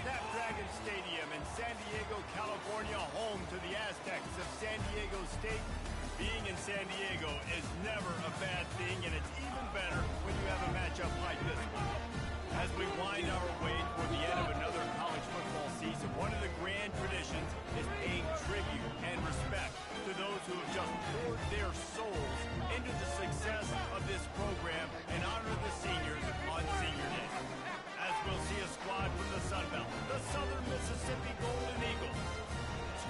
Snapdragon Stadium in San Diego, California, home to the Aztecs of San Diego State. Being in San Diego is never a bad thing, and it's even better when you have a matchup like this one. As we wind our way toward the end of another college football season, one of the grand traditions is paying tribute and respect to those who have just poured their souls into the success of this program and honor the seniors on Senior Day. As we'll see a squad from the Sun Belt, the Southern Mississippi Golden Eagles,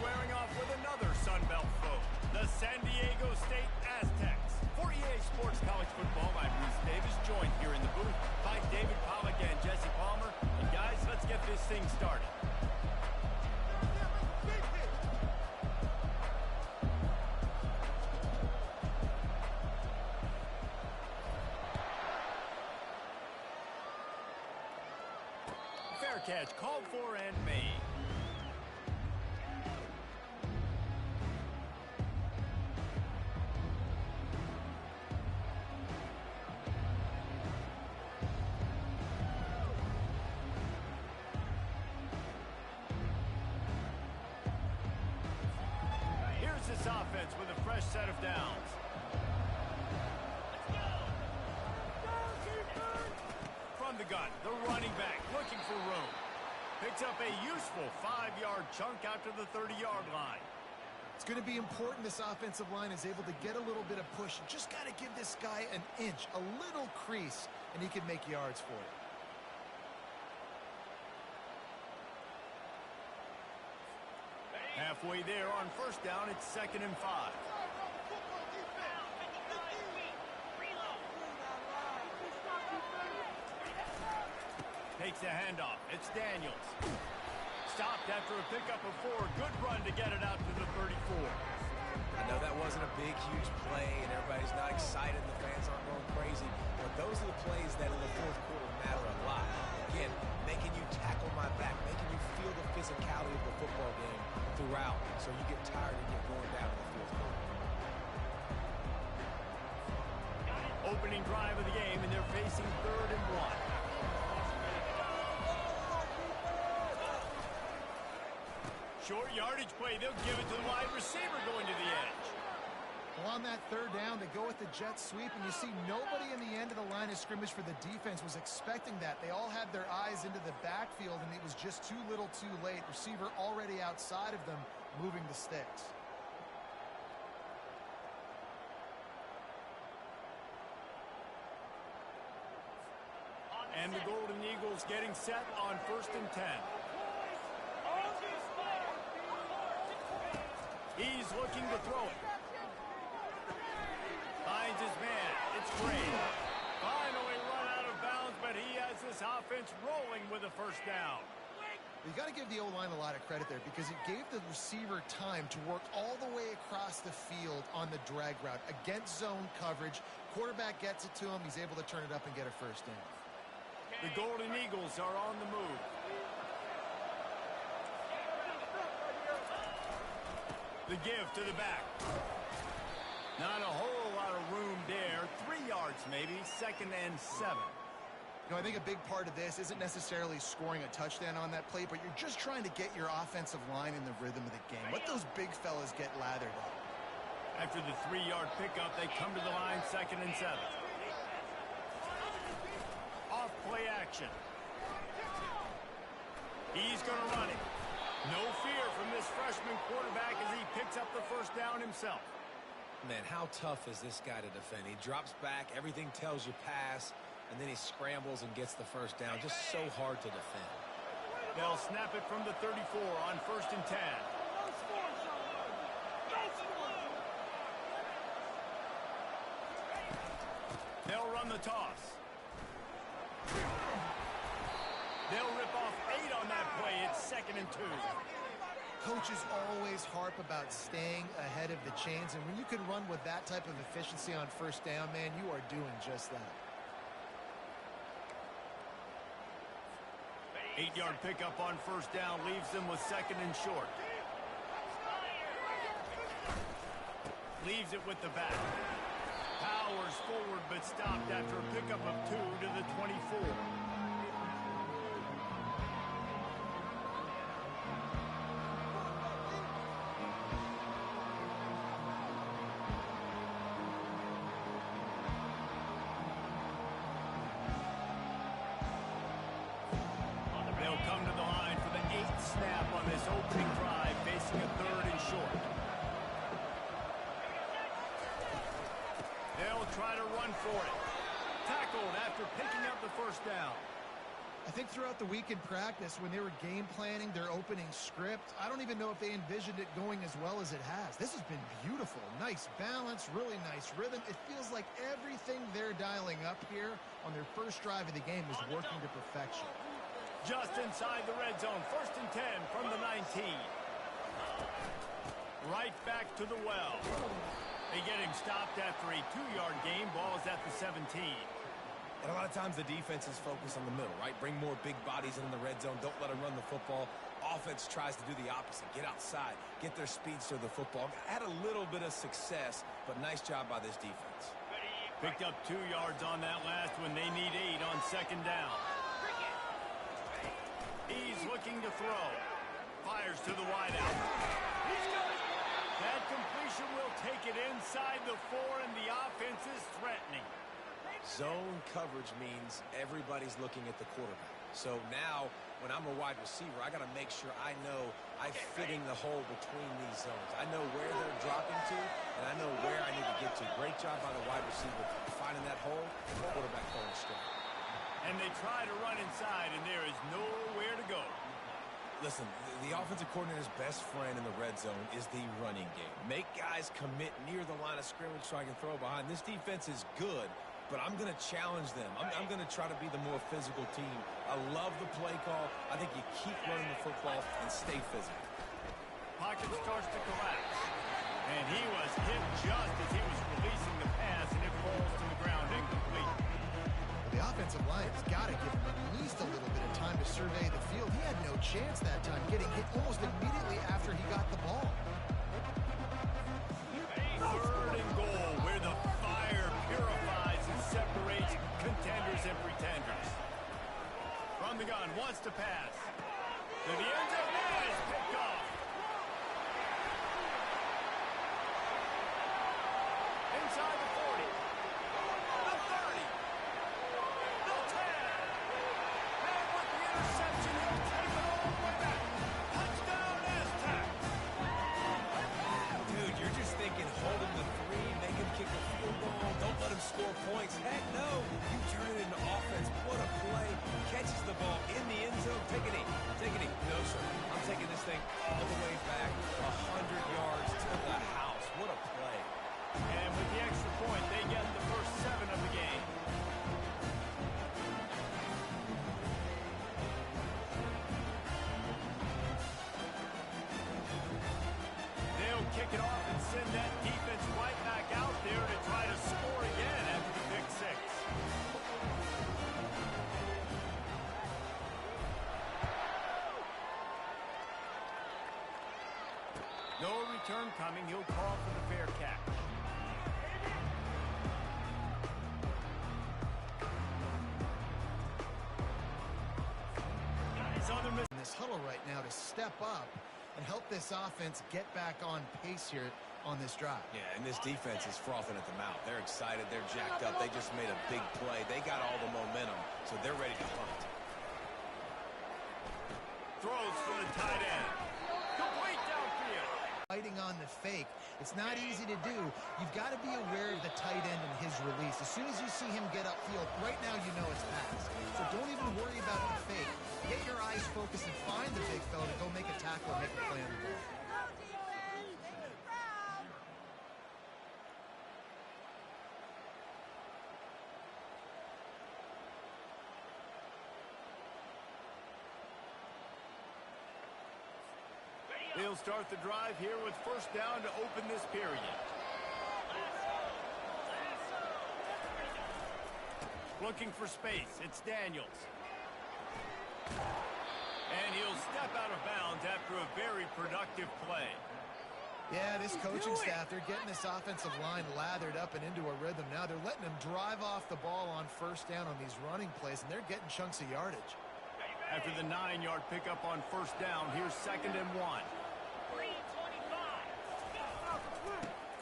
squaring off with another Sun Belt foe, the San Diego State Aztecs. For EA Sports College Football, I'm Bruce Davis, joined here in the booth by David Pollack and Jesse Palmer. And guys, let's get this thing started. Fair catch, called for and made. This offense with a fresh set of downs. From the gun, the running back looking for room. Picks up a useful 5-yard chunk out to the 30-yard line. It's going to be important this offensive line is able to get a little bit of push. You just got to give this guy an inch, a little crease, and he can make yards for it. Halfway there on first down, it's 2nd and 5. Takes the handoff. It's Daniels. Stopped after a pickup of 4. Good run to get it out to the 34. I know that wasn't a big, huge play, and everybody's not excited. The fans aren't going crazy. But those are the plays that in the fourth quarter matter a lot. Again, making you tackle my back, making you feel the physicality of the football game throughout, so you get tired and get going down in the fourth quarter. Opening drive of the game, and they're facing 3rd and 1. Short yardage play. They'll give it to the wide receiver going to the edge. Well, on that 3rd down, they go with the jet sweep, and you see nobody in the end of the line of scrimmage for the defense was expecting that. They all had their eyes into the backfield, and it was just too little too late. Receiver already outside of them, moving the sticks. And the Golden Eagles getting set on 1st and 10. He's looking to throw it. Finds his man. It's great. Finally run out of bounds, but he has this offense rolling with a first down. You got to give the O-line a lot of credit there because it gave the receiver time to work all the way across the field on the drag route against zone coverage. Quarterback gets it to him. He's able to turn it up and get a first down. The Golden Eagles are on the move. The give to the back. Not a whole lot of room there. 3 yards maybe. 2nd and 7. You know, I think a big part of this isn't necessarily scoring a touchdown on that play, but you're just trying to get your offensive line in the rhythm of the game. Let those big fellas get lathered up. After the 3-yard pickup, they come to the line, 2nd and 7. Off play action. He's going to run it. No fear from this freshman quarterback as he picks up the first down himself. Man, how tough is this guy to defend? He drops back, everything tells you pass, and then he scrambles and gets the first down. Just so hard to defend. They'll snap it from the 34 on 1st and 10. They'll run the toss. They'll rip off 8 on that play. It's 2nd and 2. Coaches always harp about staying ahead of the chains, and when you can run with that type of efficiency on first down, man, you are doing just that. 8-yard pickup on first down leaves them with 2nd and short. Leaves it with the back. Powers forward but stopped after a pickup of 2 to the 24. on this opening drive, facing a 3rd and short. They'll try to run for it. Tackled after picking up the first down. I think throughout the week in practice, when they were game planning their opening script, I don't even know if they envisioned it going as well as it has. This has been beautiful. Nice balance, really nice rhythm. It feels like everything they're dialing up here on their first drive of the game is working to perfection. Just inside the red zone, 1st and 10 from the 19. Right back to the well. They get him stopped after a 2-yard gain. Ball is at the 17. And a lot of times the defense is focused on the middle, right? Bring more big bodies in the red zone. Don't let them run the football. Offense tries to do the opposite. Get outside. Get their speedster the football. Had a little bit of success, but nice job by this defense. Picked up 2 yards on that last one. They need 8 on 2nd down. He's looking to throw. Fires to the wideout. He's got it. That completion will take it inside the 4, and the offense is threatening. Zone coverage means everybody's looking at the quarterback. So now, when I'm a wide receiver, I got to make sure I know I'm fitting the hole between these zones. I know where they're dropping to, and I know where I need to get to. Great job by the wide receiver finding that hole, and the quarterback going straight. And they try to run inside, and there is nowhere to go. Listen, the offensive coordinator's best friend in the red zone is the running game. Make guys commit near the line of scrimmage so I can throw behind. This defense is good, but I'm going to challenge them. I'm going to try to be the more physical team. I love the play call. I think you keep running the football and stay physical. Pocket starts to collapse. And he was hit just as he was releasing the pass, and it falls to the ground incomplete. The offensive line has got to give him at least a little bit of time to survey the field. He had no chance that time, getting hit almost immediately after he got the ball. 3rd and goal, where the fire purifies and separates contenders and pretenders. From the gun, wants to pass. To the end zone, that is picked off. Inside the 40. The 30. The 10. And with the interception, he'll take it all the way back. Touchdown, Aztecs. Dude, you're just thinking, hold him to 3, make him kick a field goal, don't let him score points. Heck no, you turn it into offense. What a play. Catches the ball in the end zone. Take a knee. Take a knee. No, sir. I'm taking this thing all the way back 100 yards to the house. What a play. And with the extra point, they get the first 7 of the game. They'll kick it off and send that defense right back out there to try to score again after the pick 6. No return coming. He'll call for the fair catch. In this huddle right now to step up and help this offense get back on pace here on this drive. Yeah, and this defense is frothing at the mouth. They're excited. They're jacked up. They just made a big play. They got all the momentum, so they're ready to hunt. Throws for the tight end. Complete downfield. Fighting on the fake. It's not easy to do. You've got to be aware of the tight end and his release. As soon as you see him get upfield, right now you know it's pass. So don't even worry about the fake. Get your eyes focused and find the big fella to go make a tackle or make a play on the ball. They'll start the drive here with 1st down to open this period. Looking for space. It's Daniels. And he'll step out of bounds after a very productive play. Yeah, this coaching staff, they're getting this offensive line lathered up and into a rhythm. Now they're letting them drive off the ball on 1st down on these running plays, and they're getting chunks of yardage. After the 9-yard pickup on 1st down, here's 2nd and 1.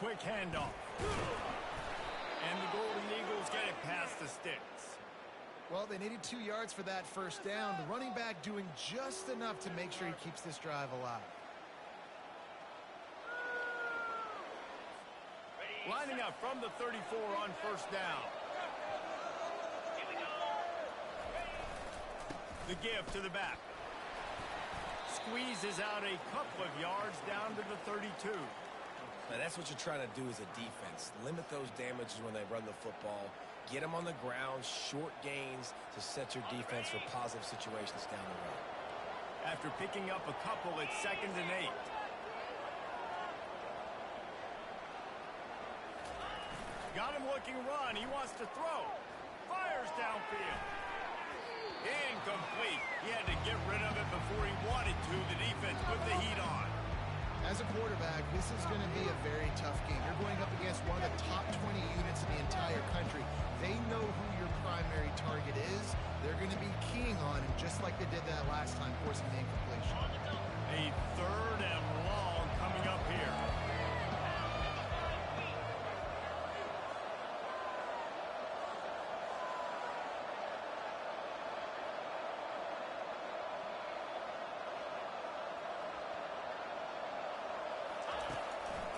Quick handoff. And the Golden Eagles get it past the sticks. Well, they needed 2 yards for that first down. The running back doing just enough to make sure he keeps this drive alive. Lining up from the 34 on first down. The give to the back. Squeezes out a couple of yards down to the 32. Now that's what you're trying to do as a defense. Limit those damages when they run the football. Get them on the ground, short gains to set your defense for positive situations down the road. After picking up a couple, it's 2nd and 8. Got him looking run. He wants to throw. Fires downfield. Incomplete. He had to get rid of it before he wanted to. The defense put the heat on. As a quarterback, this is going to be a very tough game. You're going up against one of the top 20 units in the entire country. They know who your primary target is. They're going to be keying on him, just like they did that last time, forcing the incompletion. A 3rd and long coming up here.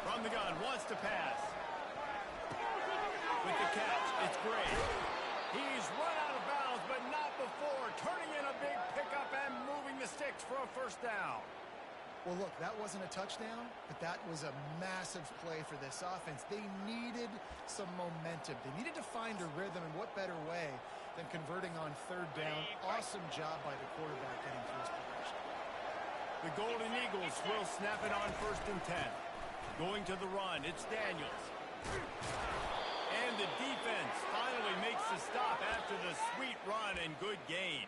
From the gun, wants to pass. With the catch, it's Gray. He's run out of bounds, but not before. Turning in a big pickup and moving the sticks for a first down. Well, look, that wasn't a touchdown, but that was a massive play for this offense. They needed some momentum. They needed to find a rhythm, and what better way than converting on 3rd down. Awesome job by the quarterback getting through his progression. The Golden Eagles will snap it on 1st and 10. Going to the run, it's Daniels. And the defense finally makes the stop after the sweet run and good gain.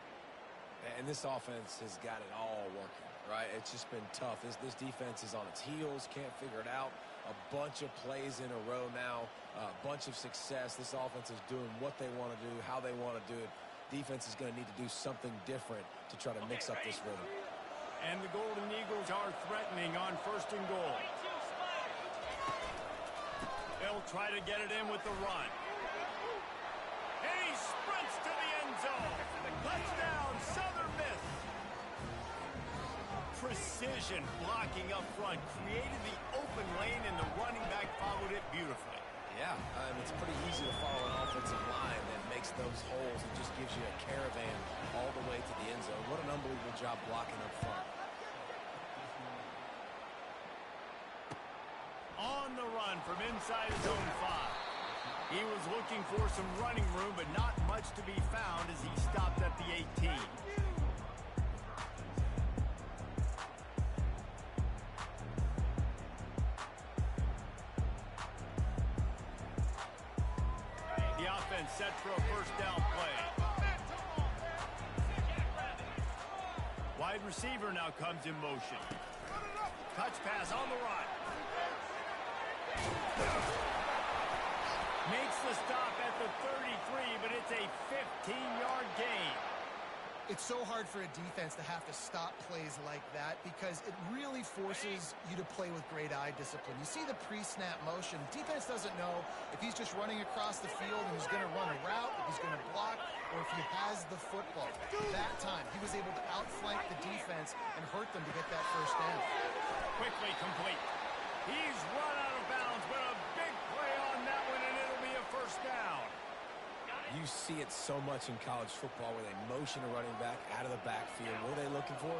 And this offense has got it all working, right? It's just been tough. This defense is on its heels, can't figure it out. A bunch of plays in a row now, a bunch of success. This offense is doing what they want to do, how they want to do it. Defense is going to need to do something different to try to mix up this rhythm. And the Golden Eagles are threatening on 1st and goal. They'll try to get it in with the run. And he sprints to the end zone. Touchdown, Southern Miss. Precision blocking up front created the open lane, and the running back followed it beautifully. Yeah, it's pretty easy to follow an offensive line that makes those holes and just gives you a caravan all the way to the end zone. What an unbelievable job blocking up front. On the run from inside his own 5. He was looking for some running room, but not much to be found as he stopped at the 18. The offense set for a first down play. Wide receiver now comes in motion. Touch pass on the run. Makes the stop at the 33, but it's a 15-yard gain. It's so hard for a defense to have to stop plays like that because it really forces you to play with great eye discipline. You see the pre-snap motion. Defense doesn't know if he's just running across the field and he's going to run a route, if he's going to block, or if he has the football. That time, he was able to outflank the defense and hurt them to get that first down. Quickly complete. He's run out of bounds, but a big play on that one, and it'll be a first down. You see it so much in college football where they motion a running back out of the backfield. What are they looking for?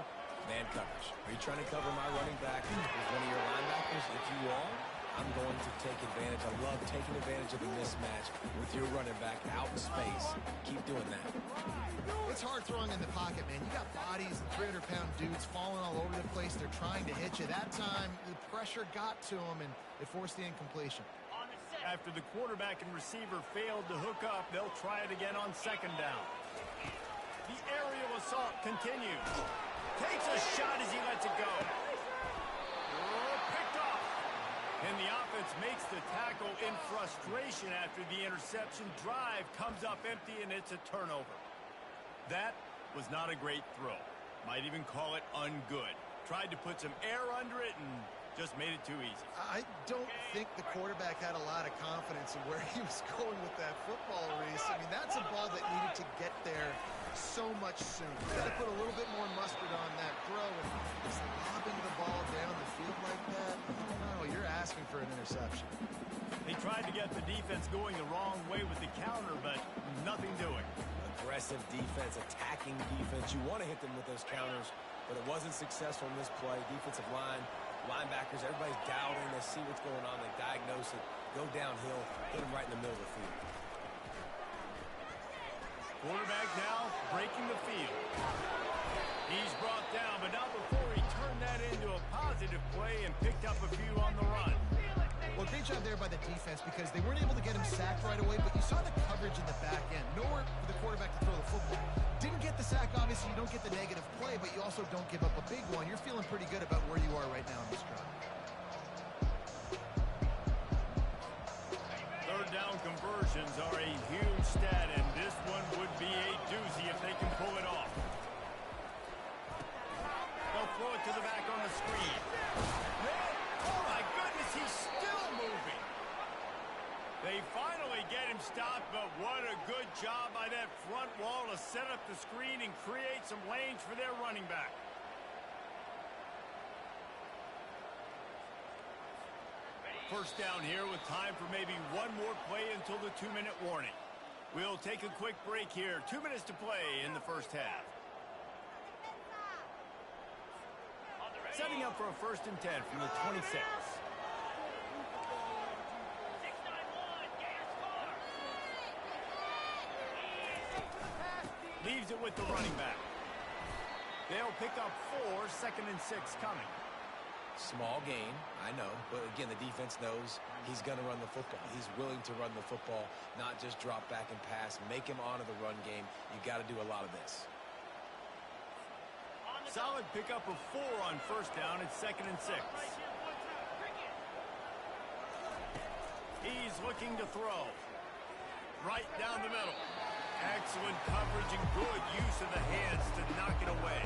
Man coverage. Are you trying to cover my running back with one of your linebackers? If you are, I'm going to take advantage. I love taking advantage of the mismatch with your running back out in space. Keep doing that. It's hard throwing in the pocket, man. You got bodies and 300-pound dudes falling all over the place. They're trying to hit you. That time, the pressure got to them, and it forced the incompletion. After the quarterback and receiver failed to hook up, they'll try it again on 2nd down. The aerial assault continues. Takes a shot as he lets it go. Picked off. And the offense makes the tackle in frustration after the interception. Drive comes up empty, and it's a turnover. That was not a great throw. Might even call it ungood. Tried to put some air under it, and Just made it too easy. I don't think the quarterback had a lot of confidence in where he was going with that football, Reese. I mean, that's a ball that needed to get there so much sooner. Got to put a little bit more mustard on that throw, and just lobbing the ball down the field like that, I don't know, you're asking for an interception. They tried to get the defense going the wrong way with the counter, but nothing doing. Aggressive defense, attacking defense. You want to hit them with those counters, but it wasn't successful in this play. Defensive line, linebackers, everybody's dialed in. They see what's going on. They diagnose it, go downhill, hit them right in the middle of the field. Quarterback now breaking the field. He's brought down, but not before he turned that into a positive play and picked up a few on the run. Well, great job there by the defense because they weren't able to get him sacked right away, but you saw the coverage in the back end. Nowhere for the quarterback to throw the football. Didn't get the sack, obviously. You don't get the negative play, but you also don't give up a big one. You're feeling pretty good about where you are right now in this drive. Third down conversions are a huge stat, and this one would be a doozy if they can pull it off. They'll throw it to the back on the screen. Oh, my goodness, he's still moving. They finally get him stopped, but what a good job by that front wall to set up the screen and create some lanes for their running back. First down here with time for maybe one more play until the 2-minute warning. We'll take a quick break here. 2 minutes to play in the first half. Setting up for a 1st and 10 from the 26. Leaves it with the running back. They'll pick up 4, 2nd and 6 coming. Small gain, I know, but again, the defense knows he's going to run the football. He's willing to run the football, not just drop back and pass, make him honor the run game. You got to do a lot of this. Solid pickup of 4 on 1st down and 2nd and 6. He's looking to throw. Right down the middle. Excellent coverage and good use of the hands to knock it away.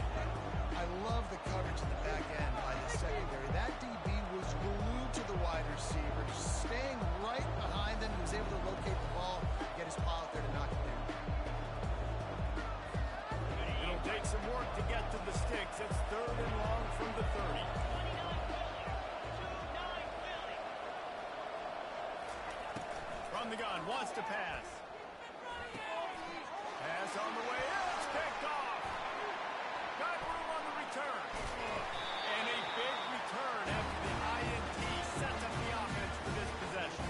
I love the coverage in the back end by the secondary. That DB was glued to the wide receiver, just staying right behind them. He was able to locate the ball, get his paw out there to knock it down. It'll take some work to get to the sticks. It's 3rd and long from the 30. From the gun, wants to pass. Pass on the way in. It's picked off. Got room on the return. And a big return after the INT sets up the offense for this possession.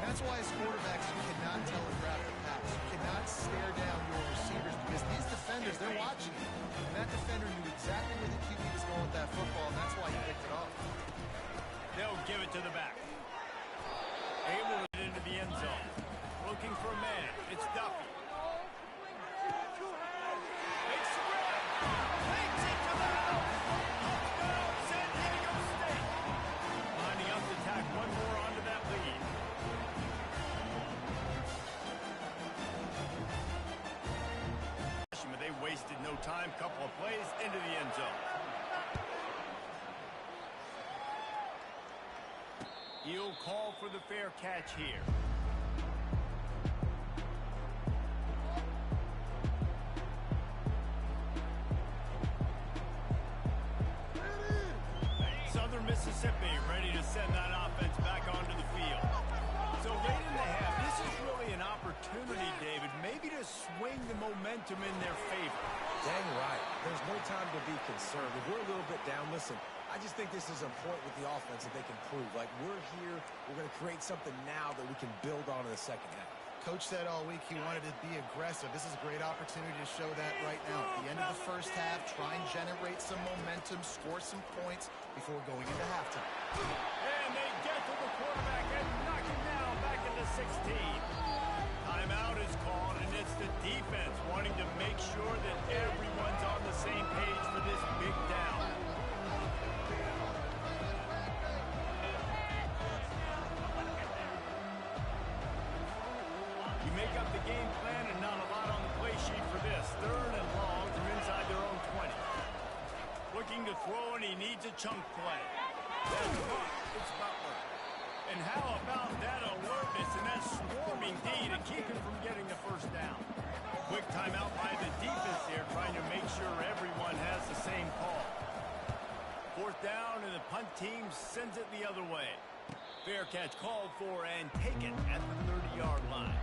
That's why as quarterbacks you cannot telegraph the pass. You cannot stare down your receivers because these defenders, they're watching you. And that defender knew exactly where the QB was going with that football, and that's why he picked it off. They'll give it to the back. Able to get into the end zone. Looking for a man. It's Duffy. Wasted no time, couple of plays into the end zone. He'll call for the fair catch here. Southern Mississippi ready to send that offense back onto the field. So late in the half, this is really an opportunity, David, maybe to swing the momentum in their favor. Dang right. There's no time to be concerned. If we're a little bit down, listen, I just think this is a point with the offense that they can prove. Like, we're here, we're going to create something now that we can build on in the second half. Coach said all week he wanted to be aggressive. This is a great opportunity to show that right now. At the end of the first half, try and generate some momentum, score some points before going into halftime. And they get to the quarterback and knock him down back in the 16. Timeout is called, and it's the defense wanting to make sure that everyone's on the same page for this big down. You make up the game plan and not a lot on the play sheet for this. 3rd and long from inside their own 20. Looking to throw, and he needs a chunk play. That's the mark. It's Butler. And how about that alertness and that swarming D to keep him from getting the first down? Quick timeout by the defense here, trying to make sure everyone has the same call. Fourth down, and the punt team sends it the other way. Fair catch called for and taken at the 30-yard line.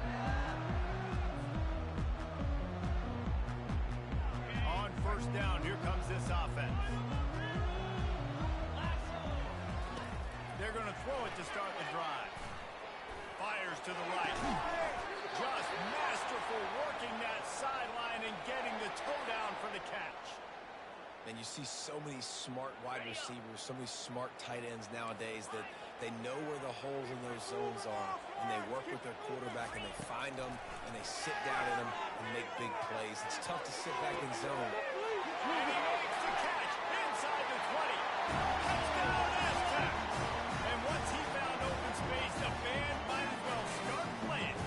On first down, here comes this offense. They're going to throw it to start the drive. Fires to the right. Just masterful working that sideline and getting the toe down for the catch. And you see so many smart wide receivers, so many smart tight ends nowadays that they know where the holes in those zones are, and they work with their quarterback, and they find them, and they sit down in them and make big plays. It's tough to sit back in zone. And he makes the catch inside the 20. Touchdown, Aztecs! And once he found open space, the band might as well start playing.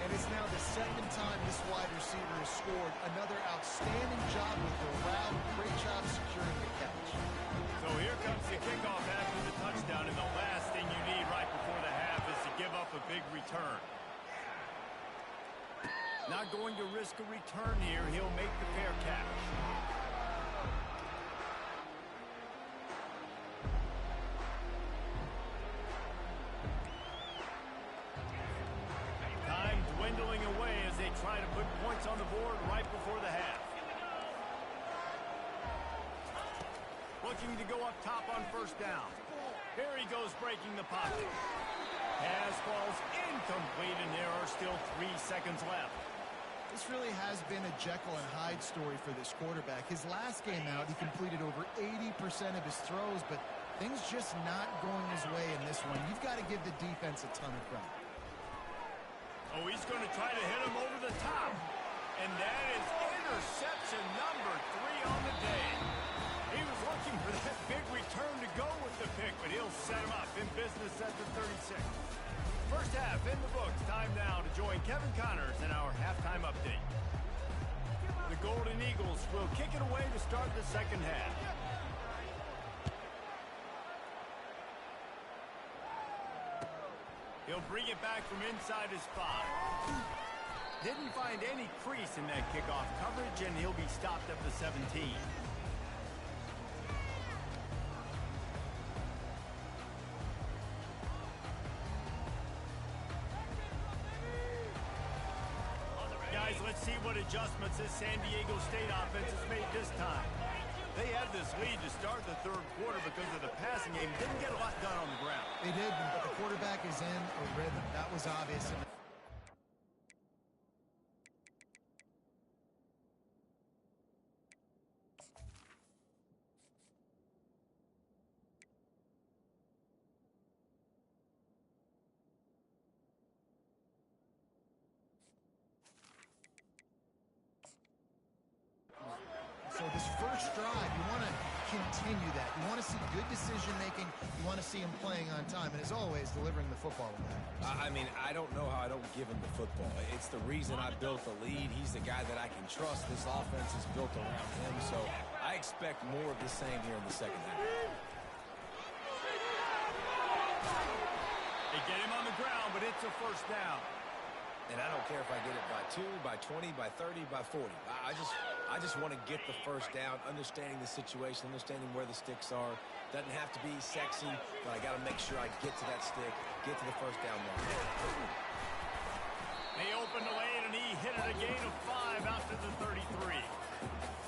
And it's now the second time this wide receiver has scored. Another outstanding job with the route. Great job securing the catch. So here comes the kickoff after the touchdown, and the last thing you need right before the half is to give up a big return. Not going to risk a return here. He'll make the fair catch. Time dwindling away as they try to put points on the board right before the half. Looking to go up top on first down. Here he goes breaking the pocket. Pass falls incomplete, and there are still 3 seconds left. This really has been a Jekyll and Hyde story for this quarterback. His last game out, he completed over 80% of his throws, but things just not going his way in this one. You've got to give the defense a ton of credit. Oh, he's going to try to hit him over the top. And that is interception number 3 on the day. He was looking for that big return to go with the pick, but he'll set him up in business at the 36. First half in the books. Time now to join Kevin Connors in our halftime update. The Golden Eagles will kick it away to start the second half. He'll bring it back from inside his 5. Didn't find any crease in that kickoff coverage, and he'll be stopped at the 17. Guys, let's see what adjustments this San Diego State offense has made this time. They had this lead to start the third quarter because of the passing game. Didn't get a lot done on the ground. They did, but the quarterback is in a rhythm. That was obvious. So this first drive, you want to continue that. You want to see good decision-making. You want to see him playing on time. And as always, delivering the football with that. I mean, I don't know how I don't give him the football. It's the reason I built the lead. He's the guy that I can trust. This offense is built around him. So I expect more of the same here in the second half. They get him on the ground, but it's a first down. And I don't care if I get it by 2, by 20, by 30, by 40. I just want to get the first down, understanding the situation, understanding where the sticks are. Doesn't have to be sexy, but I got to make sure I get to that stick, get to the first down line. They opened the lane, and he hit it a gain of 5 out to the 33.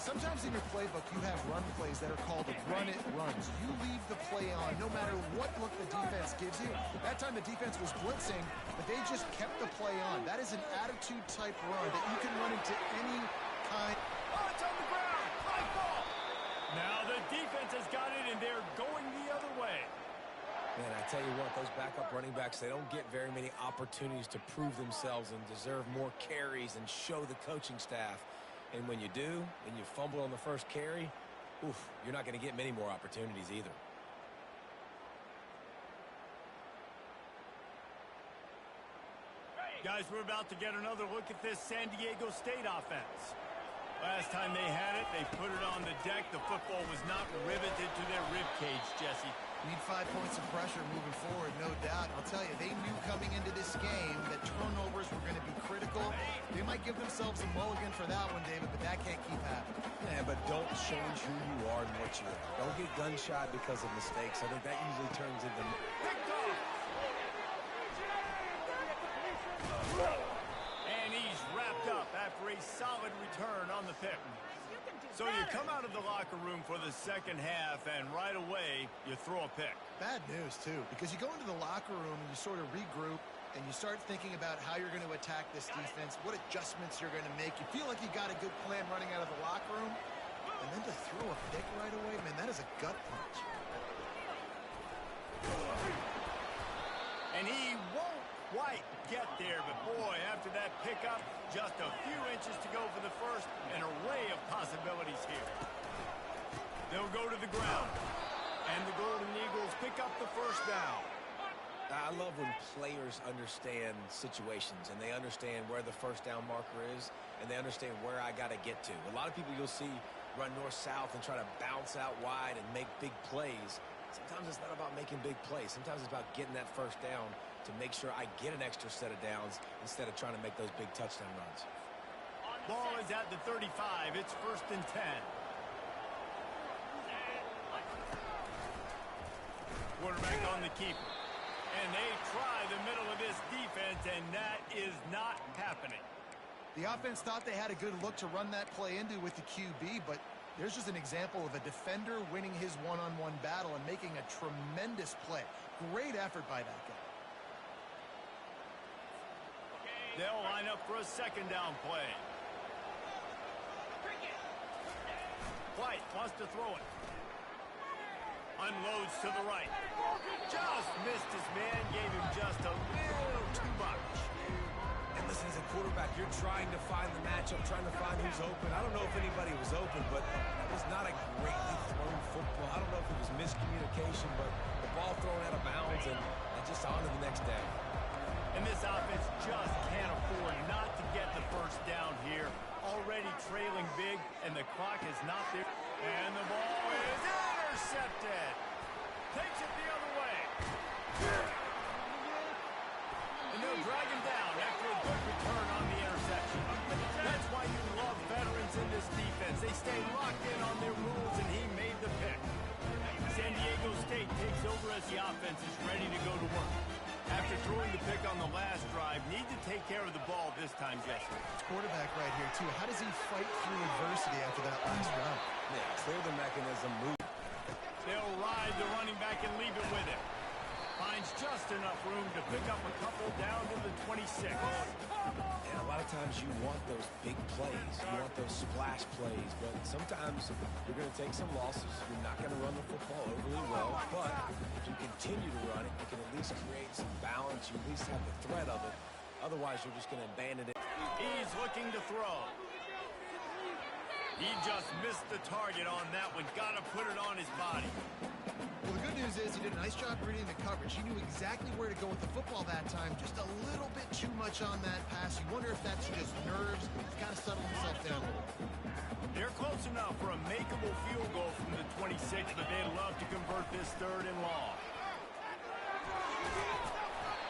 Sometimes in your playbook, you have run plays that are called run-it runs. You leave the play on no matter what look the defense gives you. That time the defense was blitzing, but they just kept the play on. That is an attitude-type run that you can run into any kind. Oh, it's on the ground. High ball. Now the defense has got it, and they're going the other way. Man, I tell you what, those backup running backs, they don't get very many opportunities to prove themselves and deserve more carries and show the coaching staff. And when you do, and you fumble on the first carry, oof, you're not going to get many more opportunities either. Guys, we're about to get another look at this San Diego State offense. Last time they had it, they put it on the deck. The football was not riveted to their rib cage, Jesse. Need 5 points of pressure moving forward, no doubt. I'll tell you, they knew coming into this game that turnovers were going to be critical. They might give themselves a mulligan for that one, David, but that can't keep happening. Yeah, but don't change who you are and what you are. Don't get gun-shy because of mistakes. I think that usually turns into... Picked off! And he's wrapped up after a solid return on the pick. So you come out of the locker room for the second half, and right away, you throw a pick. Bad news, too, because you go into the locker room and you sort of regroup, and you start thinking about how you're going to attack this defense, what adjustments you're going to make. You feel like you got a good plan running out of the locker room, and then to throw a pick right away, man, that is a gut punch. And he won't quite get there, but boy, after that pickup, just a few inches to go for the first, an array of possibilities here. They'll go to the ground, and the Golden Eagles pick up the first down. I love when players understand situations, and they understand where the first down marker is, and they understand where I got to get to. A lot of people you'll see run north-south and try to bounce out wide and make big plays. Sometimes it's not about making big plays. Sometimes it's about getting that first down to make sure I get an extra set of downs instead of trying to make those big touchdown runs. Ball is at the 35. It's 1st and 10. Quarterback on the keeper. And they try the middle of this defense, and that is not happening. The offense thought they had a good look to run that play into with the QB, but there's just an example of a defender winning his one-on-one battle and making a tremendous play. Great effort by that guy. They'll line up for a second down play. White wants to throw it. Unloads to the right. Just missed his man, gave him just a little too much. And listen, as a quarterback, you're trying to find the matchup, trying to find who's open. I don't know if anybody was open, but that was not a greatly thrown football. I don't know if it was miscommunication, but the ball thrown out of bounds and just on to the next down. And this offense just can't afford not to get the first down here. Already trailing big, and the clock is not there. And the ball is intercepted. Takes it the other way. And they'll drag him down after a good return on the interception. That's why you love veterans in this defense. They stay locked in on their rules, and he made the pick. San Diego State takes over as the offense is ready to go to work. After throwing the pick on the last drive, need to take care of the ball this time, Jesse. Quarterback right here, too. How does he fight through adversity after that last run? Yeah, clear the mechanism, move. They'll ride the running back and leave it with him. Finds just enough room to pick up a couple down to the 26. And a lot of times you want those big plays. You want those splash plays. But sometimes you're going to take some losses. You're not going to run the football overly well. But if you continue to run it, you can at least create some balance. You at least have the threat of it. Otherwise, you're just going to abandon it. He's looking to throw. He just missed the target on that one. Got to put it on his body. Well, the good news is he did a nice job reading the coverage. He knew exactly where to go with the football that time. Just a little bit too much on that pass. You wonder if that's just nerves. He's got to settle himself down a little. They're close enough for a makeable field goal from the 26, but they'd love to convert this 3rd and long.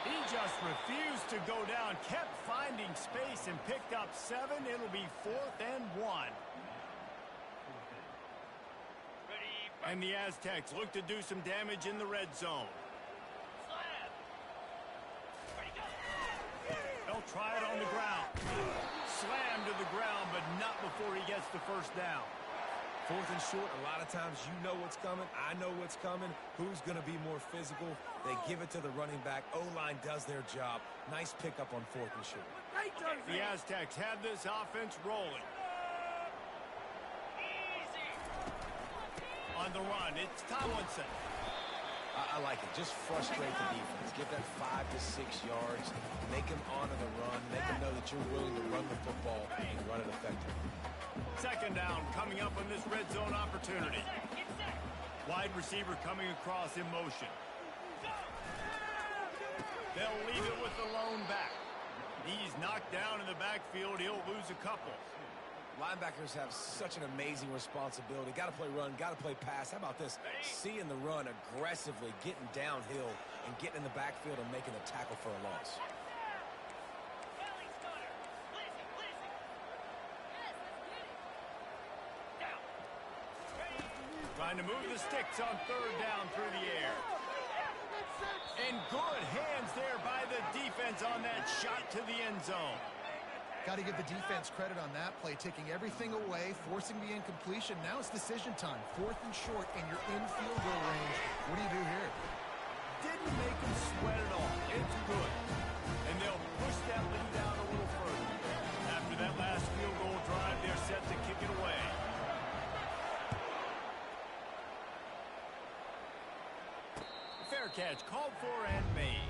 He just refused to go down, kept finding space and picked up 7. It'll be 4th and 1. And the Aztecs look to do some damage in the red zone. They'll try it on the ground. Slam to the ground, but not before he gets the first down. 4th and short, a lot of times you know what's coming. I know what's coming. Who's going to be more physical? They give it to the running back. O-line does their job. Nice pickup on 4th and short. The Aztecs have this offense rolling. On the run, it's Tomlinson. I like it. Just frustrate the defense. Give that 5 to 6 yards. Make them honor the run. Make them know that you're willing to run the football and run it effectively. 2nd down coming up on this red zone opportunity. Wide receiver coming across in motion. They'll leave it with the lone back. He's knocked down in the backfield. He'll lose a couple. Linebackers have such an amazing responsibility. Got to play run, got to play pass. How about this? Seeing the run aggressively, getting downhill, and getting in the backfield and making the tackle for a loss. Trying to move the sticks on third down through the air. And good hands there by the defense on that shot to the end zone. Got to give the defense credit on that play, taking everything away, forcing the incompletion. Now it's decision time. 4th and short, and you're in field goal range. What do you do here? Didn't make him sweat at all. It's good. And they'll push that lead out a little further. After that last field goal drive, they're set to kick it away. Fair catch called for and made.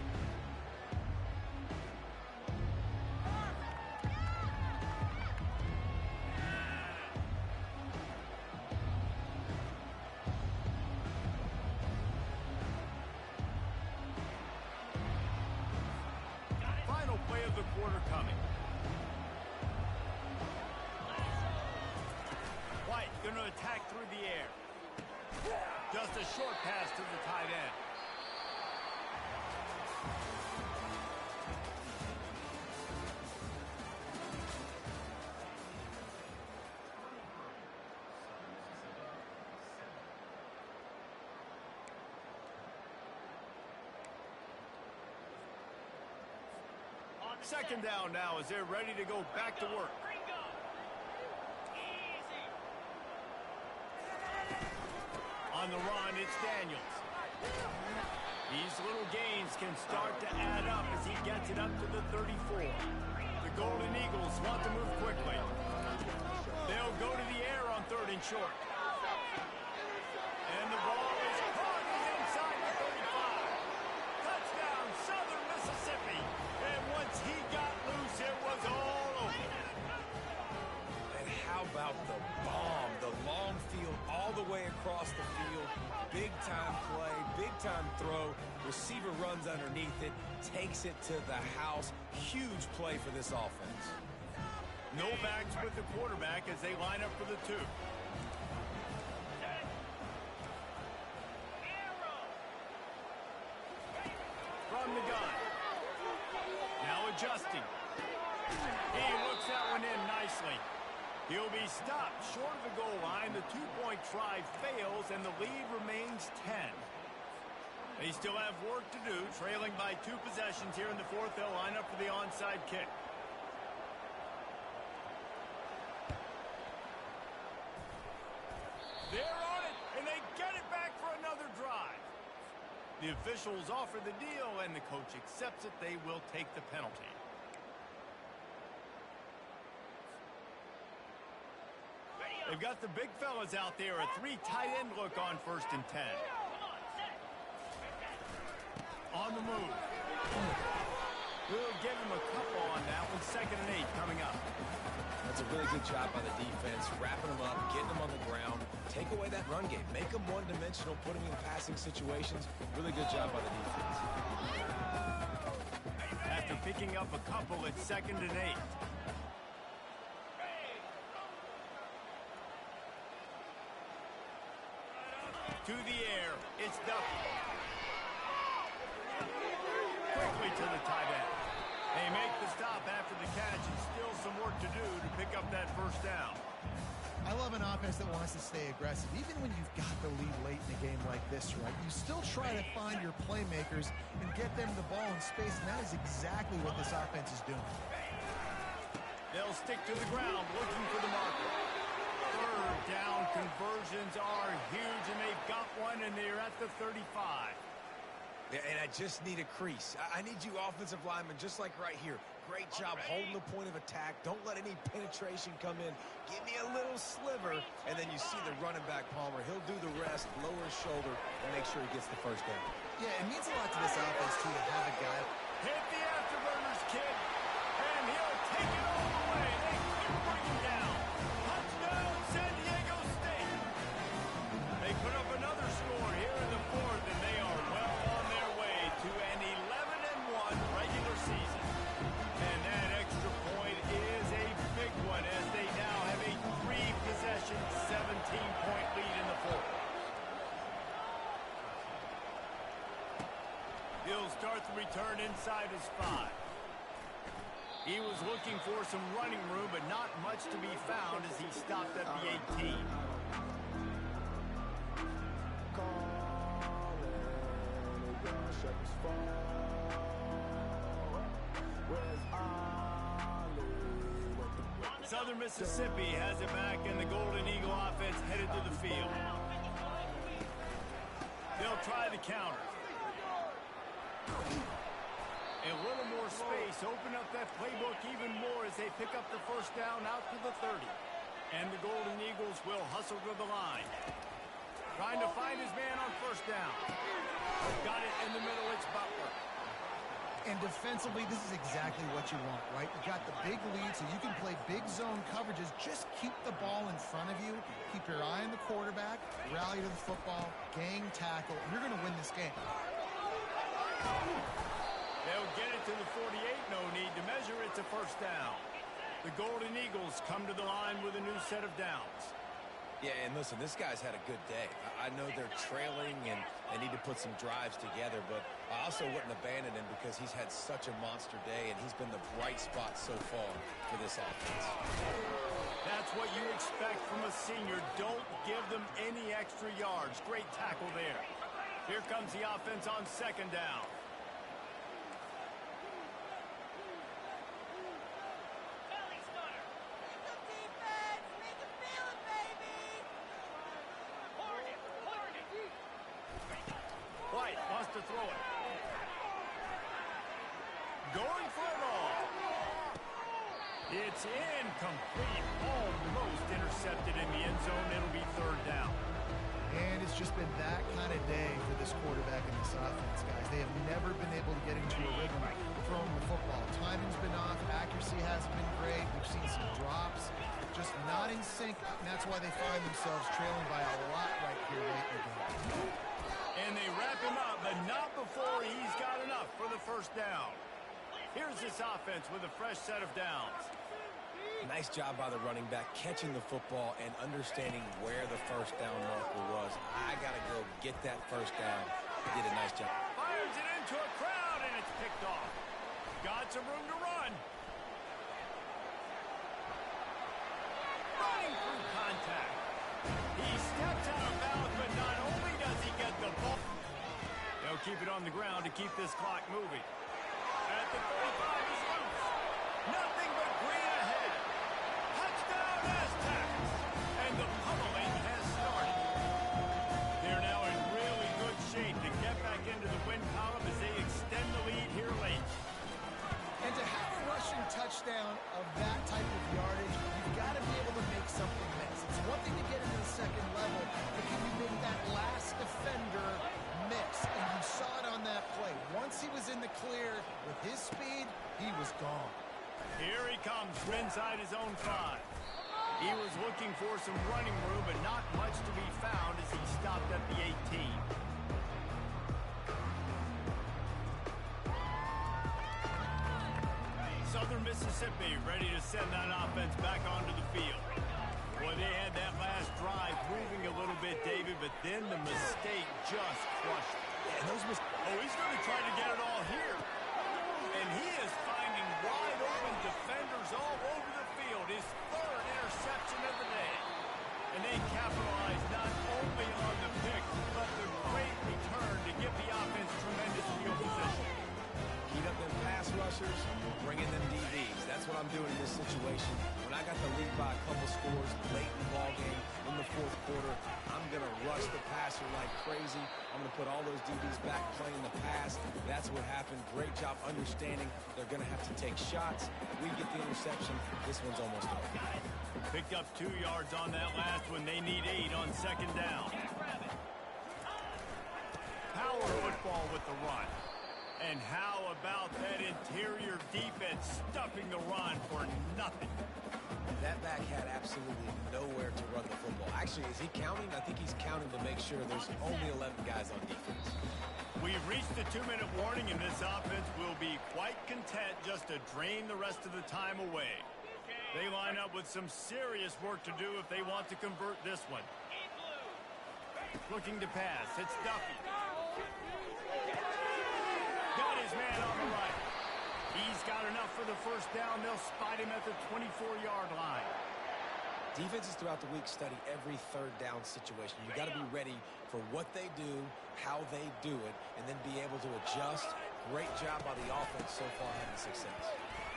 Final play of the quarter coming. White going to attack through the air. Just a short pass to the tight end. Second down now as they're ready to go back to work. On the run, it's Daniels. These little gains can start to add up as he gets it up to the 34. The Golden Eagles want to move quickly. They'll go to the air on 3rd and short. And the ball is caught inside the 35. Touchdown, Southern Mississippi. And once he got loose, it was all over. And how about the bomb? The long field all the way across the field. Big-time play, big-time throw. Receiver runs underneath it, takes it to the house. Huge play for this offense. No backs with the quarterback as they line up for the 2. From the gun. Now adjusting. He looks that one in nicely. He'll be stopped short of the goal line. The 2-point try fails, and the lead remains 10. They still have work to do, trailing by 2 possessions here in the 4th. They'll line up for the onside kick. They're on it, and they get it back for another drive. The officials offer the deal, and the coach accepts it. They will take the penalty. They've got the big fellas out there. A 3 tight end look on 1st and 10. On the move. We'll give him a couple on that one. 2nd and 8 coming up. That's a really good job by the defense, wrapping them up, getting them on the ground. Take away that run game. Make them one-dimensional, put them in passing situations. Really good job by the defense. After picking up a couple, it's 2nd and 8. To the air, it's Duffy. Quickly to the tight end. They make the stop after the catch, and still some work to do to pick up that 1st down. I love an offense that wants to stay aggressive. Even when you've got the lead late in a game like this, right, you still try to find your playmakers and get them the ball in space, and that is exactly what this offense is doing. They'll stick to the ground, looking for the marker. 3rd down conversions are huge, and they've got one, and they're at the 35. Yeah, and I just need a crease. I need you offensive linemen, just like right here. Great job holding the point of attack. Don't let any penetration come in. Give me a little sliver, and then you see the running back, Palmer. He'll do the rest, lower his shoulder, and make sure he gets the 1st down. Yeah, it means a lot to this offense, too, to have a guy. Hit the afterburners, kid, and he'll take it all the way. They can't bring him down. Touchdown, San Diego State. They put up another score here in the 4th, and they are well on their way to an 11-1 regular season. And that extra point is a big one as they now have a inside his 5. He was looking for some running room, but not much to be found as he stopped at the 18. Southern Mississippi has it back, and the Golden Eagle offense headed to the field. They'll try the counter. A little more space, open up that playbook even more as they pick up the first down out to the 30. And the Golden Eagles will hustle to the line. Trying to find his man on first down. Got it in the middle, it's Butler. And defensively, this is exactly what you want, right? You got the big lead, so you can play big zone coverages. Just keep the ball in front of you. Keep your eye on the quarterback. Rally to the football. Gang tackle. You're going to win this game. They'll get it to the 48. No need to measure. It's a first down. The Golden Eagles come to the line with a new set of downs. Yeah, and listen, this guy's had a good day. I know they're trailing and they need to put some drives together, but I also wouldn't abandon him because he's had such a monster day, and he's been the bright spot so far for this offense. That's what you expect from a senior. Don't give them any extra yards. Great tackle there. Here comes the offense on second down. To throw it. Going for it all. It's incomplete. Almost intercepted in the end zone. It'll be third down. And it's just been that kind of day for this quarterback and this offense, guys. They have never been able to get into a rhythm throwing the football. Timing's been off. Accuracy hasn't been great. We've seen some drops. Just not in sync, and that's why they find themselves trailing by a lot right here late in the game. And they wrap him up, but not before he's got enough for the first down. Here's this offense with a fresh set of downs. Nice job by the running back catching the football and understanding where the first down marker was. I got to go get that first down. He did a nice job. Fires it into a crowd, and it's picked off. Got some room to run. Running through contact. He steps out of bounds, but not only does he get the ball, they'll keep it on the ground to keep this clock moving. At the 45, he's loose. Nothing but green ahead. Touchdown, Aztecs. And the pummeling has started. They're now in really good shape to get back into the win column as they extend the lead here late. And to have a rushing touchdown of that type of yardage, you've got to be able to make something miss. It's one thing to get into the second level, but can you make that last defender miss? And you saw it on that play. Once he was in the clear with his speed, he was gone. Here he comes from inside his own 5. He was looking for some running room, but not much to be found as he stopped at the 18. Southern Mississippi ready to send that offense back onto the field. Boy, they had that last drive moving a little bit, David, but then the mistake just crushed it. Yeah, he's going to try to get it all here. And he is finding wide open defenders all over the field. His third interception of the day. And they capitalize not only on the pick, but the great return to give the offense tremendous field position. Heat up them pass rushers, bring in them DBs. That's what I'm doing in this situation. When I got the lead by a couple scores late in the ball game in the fourth quarter, I'm going to rush the passer like crazy. I'm going to put all those DBs back playing the pass. That's what happened. Great job understanding they're going to have to take shots. We get the interception. This one's almost over. Picked up 2 yards on that last one. They need 8 on second down. Power football with the run. And how about that interior defense stuffing the run for nothing? That back had absolutely nowhere to run the football. Actually, is he counting? I think he's counting to make sure there's only 11 guys on defense. We've reached the 2-minute warning, and this offense will be quite content just to drain the rest of the time away. They line up with some serious work to do if they want to convert this one. Looking to pass. It's Duffy. Got his his man on the right. He's got enough for the first down. They'll spot him at the 24-yard line. Defenses throughout the week study every third down situation. You got to be ready for what they do, how they do it, and then be able to adjust. Great job by the offense so far having success.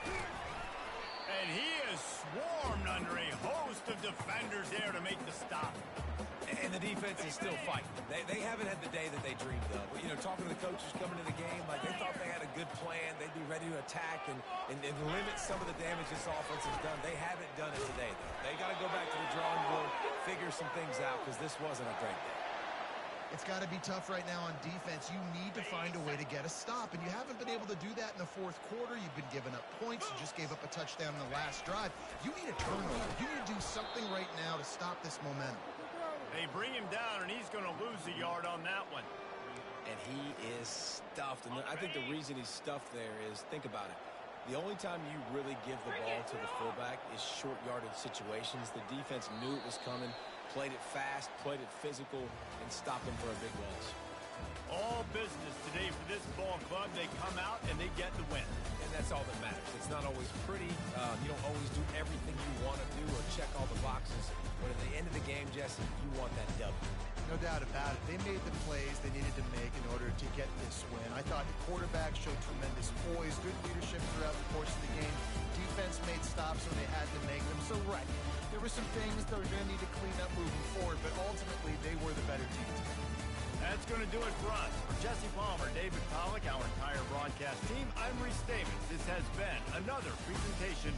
And he is swarmed under a host of defenders there to make the stop. And the defense is still fighting. They haven't had the day that they dreamed of. You know, talking to the coaches coming to the game, like they thought they had a good plan. They'd be ready to attack and limit some of the damage this offense has done. They haven't done it today, though. They got to go back to the drawing board, figure some things out, because this wasn't a great day. It's got to be tough right now on defense. You need to find a way to get a stop, and you haven't been able to do that in the fourth quarter. You've been giving up points. You just gave up a touchdown in the last drive. You need a turnover. You need to do something right now to stop this momentum. They bring him down, and he's going to lose a yard on that one. And he is stuffed. And I think the reason he's stuffed there is, think about it. The only time you really give the ball to the fullback is short yardage situations. The defense knew it was coming, played it fast, played it physical, and stopped him for a big loss. All business today for this ball club. They come out, and they get the win. And that's all that matters. It's not always pretty. You don't always do everything you want to do or check all the boxes. But at the end of the game, Jesse, you want that W. No doubt about it. They made the plays they needed to make in order to get this win. I thought the quarterback showed tremendous poise, good leadership throughout the course of the game. Defense made stops when they had to make them. So, right, there were some things they were going to need to clean up moving forward, but ultimately they were the better team today. That's going to do it for us. For Jesse Palmer, David Pollack, our entire broadcast team, I'm Reese Davis. This has been another presentation